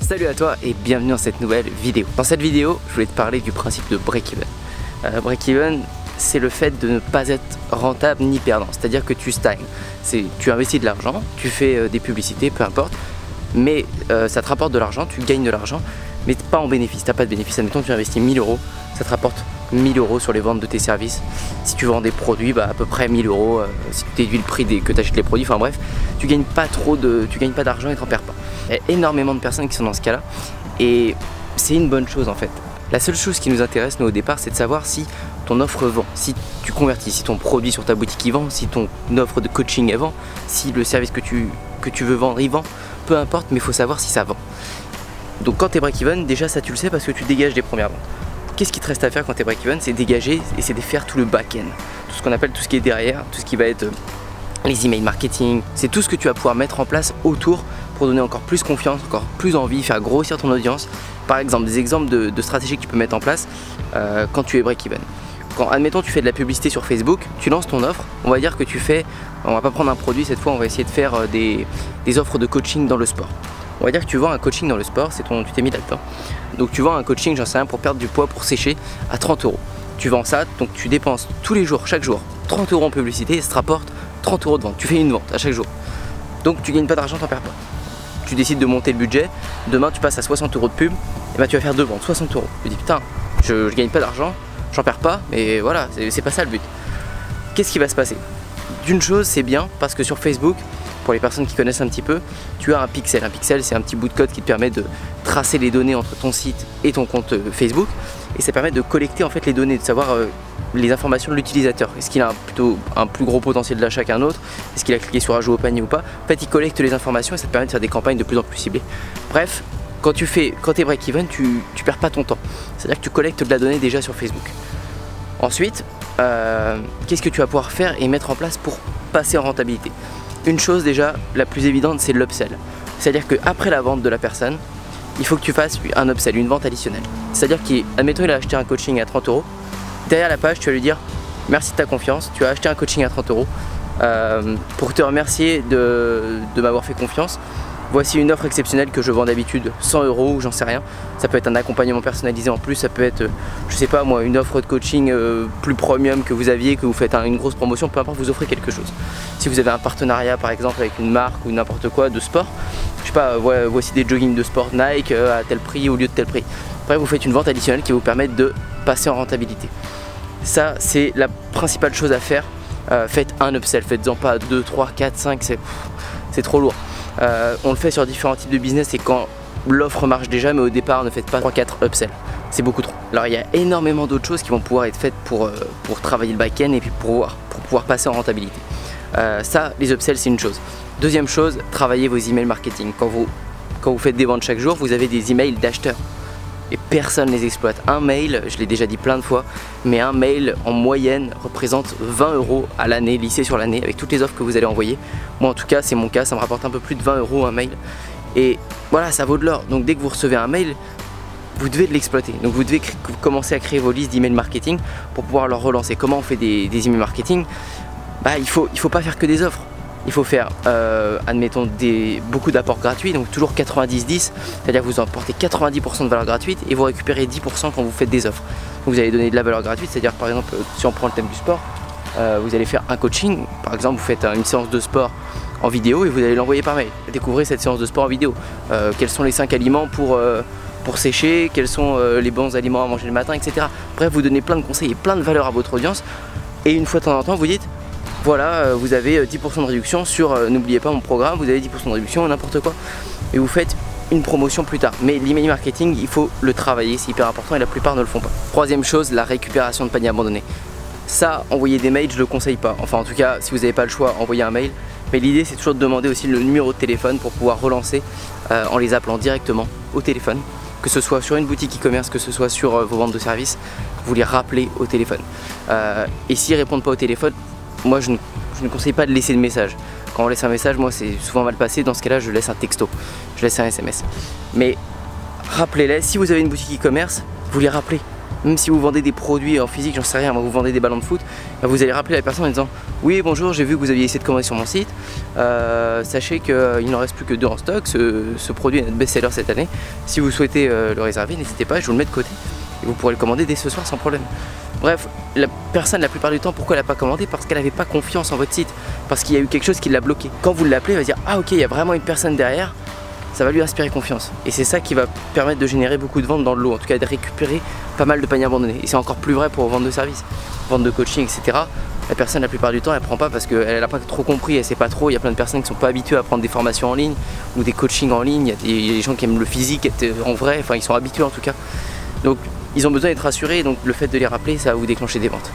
Salut à toi et bienvenue dans cette nouvelle vidéo. Dans cette vidéo, je voulais te parler du principe de break-even. Break-even, c'est le fait de ne pas être rentable ni perdant, c'est-à-dire que tu stagnes. Tu investis de l'argent, tu fais des publicités, peu importe, mais ça te rapporte de l'argent, tu gagnes de l'argent, mais pas en bénéfice, tu n'as pas de bénéfice. Admettons que tu investis 1000 €, ça te rapporte 1000 € sur les ventes de tes services. Si tu vends des produits, à peu près 1000 €, si tu déduis le prix que tu achètes les produits, enfin bref, tu gagnes pas d'argent et tu n'en perds pas. Il y a énormément de personnes qui sont dans ce cas-là et c'est une bonne chose en fait. La seule chose qui nous intéresse nous au départ, c'est de savoir si ton offre vend, si tu convertis, si ton produit sur ta boutique y vend, si ton offre de coaching elle vend, si le service que tu veux vendre y vend, peu importe, mais il faut savoir si ça vend. Donc quand tu es break-even, déjà ça tu le sais parce que tu dégages des premières ventes. Qu'est-ce qui te reste à faire quand tu es break-even? C'est dégager et c'est de faire tout le back-end, tout ce qu'on appelle tout ce qui est derrière, tout ce qui va être les emails marketing, c'est tout ce que tu vas pouvoir mettre en place autour pour donner encore plus confiance, encore plus envie, faire grossir ton audience. Par exemple, des exemples de stratégies que tu peux mettre en place quand tu es break-even. Quand, admettons, tu fais de la publicité sur Facebook, tu lances ton offre, on va dire que tu fais, on va pas prendre un produit cette fois, on va essayer de faire des offres de coaching dans le sport. On va dire que tu vends un coaching dans le sport, tu t'es mis là-dedans. Donc tu vends un coaching, j'en sais rien, pour perdre du poids, pour sécher, à 30 €. Tu vends ça, donc tu dépenses tous les jours, chaque jour, 30 € en publicité et ça te rapporte 30 € de vente. Tu fais une vente à chaque jour. Donc tu gagnes pas d'argent, t'en perds pas. Tu décides de monter le budget, demain tu passes à 60 € de pub, et tu vas faire 2 ventes, 60 €. Tu dis putain, je gagne pas d'argent, j'en perds pas, mais voilà, c'est pas ça le but. Qu'est-ce qui va se passer? D'une chose, c'est bien parce que sur Facebook, pour les personnes qui connaissent un petit peu, tu as un pixel. Un pixel, c'est un petit bout de code qui te permet de tracer les données entre ton site et ton compte Facebook, et ça permet de collecter en fait les données, de savoir les informations de l'utilisateur. Est-ce qu'il a plutôt un plus gros potentiel d'achat qu'un autre? Est-ce qu'il a cliqué sur ajout au panier ou pas? En fait, il collecte les informations et ça te permet de faire des campagnes de plus en plus ciblées. Bref, quand tu es break-even, tu perds pas ton temps. C'est-à-dire que tu collectes de la donnée déjà sur Facebook. Ensuite, qu'est-ce que tu vas pouvoir faire et mettre en place pour passer en rentabilité? Une chose déjà, la plus évidente, c'est l'upsell. C'est-à-dire qu'après la vente de la personne, il faut que tu fasses un upsell, une vente additionnelle. C'est-à-dire qu'admettons, il a acheté un coaching à 30 €. Derrière la page, tu vas lui dire merci de ta confiance, tu as acheté un coaching à 30 €. Pour te remercier de m'avoir fait confiance, voici une offre exceptionnelle que je vends d'habitude 100 € ou j'en sais rien. Ça peut être un accompagnement personnalisé en plus, ça peut être, je sais pas moi, une offre de coaching plus premium que vous aviez, que vous faites une grosse promotion, peu importe, vous offrez quelque chose. Si vous avez un partenariat par exemple avec une marque ou n'importe quoi de sport, je sais pas, voici des joggings de sport Nike à tel prix au lieu de tel prix. Après vous faites une vente additionnelle qui vous permet de passer en rentabilité. Ça c'est la principale chose à faire. Faites un upsell, faites-en pas 2, 3, 4, 5, c'est trop lourd. On le fait sur différents types de business et quand l'offre marche déjà, mais au départ ne faites pas 3-4 upsells, c'est beaucoup trop. Alors il y a énormément d'autres choses qui vont pouvoir être faites pour travailler le back-end et puis pour pouvoir passer en rentabilité. Ça, les upsells c'est une chose. Deuxième chose, travaillez vos emails marketing. Quand vous faites des ventes chaque jour, vous avez des emails d'acheteurs et personne ne les exploite. Un mail, je l'ai déjà dit plein de fois, mais un mail en moyenne représente 20 € à l'année, lissé sur l'année, avec toutes les offres que vous allez envoyer. Moi en tout cas, c'est mon cas, ça me rapporte un peu plus de 20 € un mail. Et voilà, ça vaut de l'or. Donc dès que vous recevez un mail, vous devez l'exploiter. Donc vous devez commencer à créer vos listes d'emails marketing pour pouvoir leur relancer. Comment on fait des emails marketing? Il faut pas faire que des offres. Il faut faire, admettons, beaucoup d'apports gratuits, donc toujours 90-10, c'est-à-dire que vous emportez 90% de valeur gratuite et vous récupérez 10% quand vous faites des offres. Donc vous allez donner de la valeur gratuite, c'est-à-dire par exemple, si on prend le thème du sport, vous allez faire un coaching, par exemple vous faites une séance de sport en vidéo et vous allez l'envoyer par mail. Découvrez cette séance de sport en vidéo. Quels sont les 5 aliments pour sécher, quels sont les bons aliments à manger le matin, etc. Bref, vous donnez plein de conseils et plein de valeur à votre audience et une fois de temps en temps vous dites voilà, vous avez 10% de réduction sur, n'oubliez pas mon programme, vous avez 10% de réduction, n'importe quoi. Et vous faites une promotion plus tard. Mais l'email marketing, il faut le travailler, c'est hyper important et la plupart ne le font pas. Troisième chose, la récupération de paniers abandonnés. Ça, envoyer des mails, je le conseille pas. Enfin, en tout cas, si vous n'avez pas le choix, envoyez un mail. Mais l'idée, c'est toujours de demander aussi le numéro de téléphone pour pouvoir relancer en les appelant directement au téléphone. Que ce soit sur une boutique e-commerce, que ce soit sur vos ventes de services, vous les rappelez au téléphone. Et s'ils ne répondent pas au téléphone, moi je ne conseille pas de laisser de message. Quand on laisse un message, moi c'est souvent mal passé, dans ce cas là je laisse un texto, je laisse un SMS. Mais rappelez-les, si vous avez une boutique e-commerce, vous les rappelez. Même si vous vendez des produits en physique, j'en sais rien, vous vendez des ballons de foot, vous allez rappeler la personne en disant oui bonjour, j'ai vu que vous aviez essayé de commander sur mon site, sachez qu'il n'en reste plus que 2 en stock, ce produit est notre best-seller cette année, si vous souhaitez le réserver, n'hésitez pas, je vous le mets de côté et vous pourrez le commander dès ce soir sans problème. Bref, la personne la plupart du temps, pourquoi elle n'a pas commandé? Parce qu'elle n'avait pas confiance en votre site, parce qu'il y a eu quelque chose qui l'a bloqué. Quand vous l'appelez, elle va dire ah ok, il y a vraiment une personne derrière, ça va lui inspirer confiance. Et c'est ça qui va permettre de générer beaucoup de ventes dans le lot, en tout cas de récupérer pas mal de paniers abandonnés. Et c'est encore plus vrai pour vente de services, vente de coaching, etc. La personne la plupart du temps elle prend pas parce qu'elle n'a pas trop compris, elle sait pas trop. Il y a plein de personnes qui sont pas habituées à prendre des formations en ligne ou des coachings en ligne. Il y a des gens qui aiment le physique en vrai, enfin ils sont habitués en tout cas. Donc ils ont besoin d'être rassurés, donc le fait de les rappeler, ça va vous déclencher des ventes.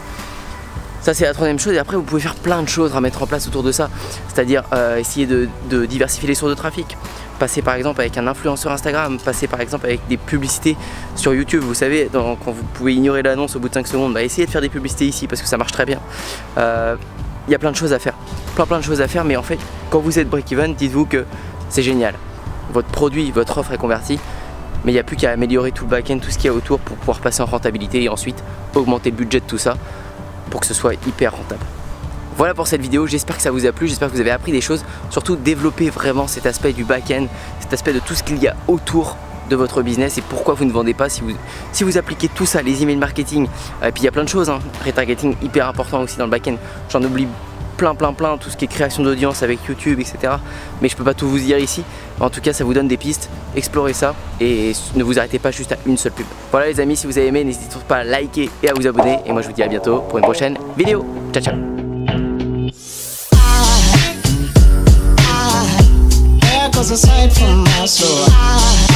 Ça c'est la troisième chose, et après vous pouvez faire plein de choses à mettre en place autour de ça. C'est-à-dire essayer de diversifier les sources de trafic. Passer par exemple avec un influenceur Instagram, passer par exemple avec des publicités sur YouTube. Vous savez, quand vous pouvez ignorer l'annonce au bout de 5 secondes, essayez de faire des publicités ici parce que ça marche très bien. Il y a plein de choses à faire, plein de choses à faire, mais en fait quand vous êtes break-even, dites-vous que c'est génial. Votre produit, votre offre est convertie, mais il n'y a plus qu'à améliorer tout le back-end, tout ce qu'il y a autour pour pouvoir passer en rentabilité et ensuite augmenter le budget de tout ça pour que ce soit hyper rentable. Voilà pour cette vidéo, j'espère que ça vous a plu, j'espère que vous avez appris des choses, surtout développer vraiment cet aspect du back-end, cet aspect de tout ce qu'il y a autour de votre business et pourquoi vous ne vendez pas si vous appliquez tout ça, les emails marketing, et puis il y a plein de choses, retargeting hyper important aussi dans le back-end, j'en oublie plein, tout ce qui est création d'audience avec YouTube, etc. Mais je peux pas tout vous dire ici. En tout cas, ça vous donne des pistes, explorez ça et ne vous arrêtez pas juste à une seule pub. Voilà les amis, si vous avez aimé, n'hésitez pas à liker et à vous abonner. Et moi je vous dis à bientôt pour une prochaine vidéo. Ciao ciao. Aside from my soul.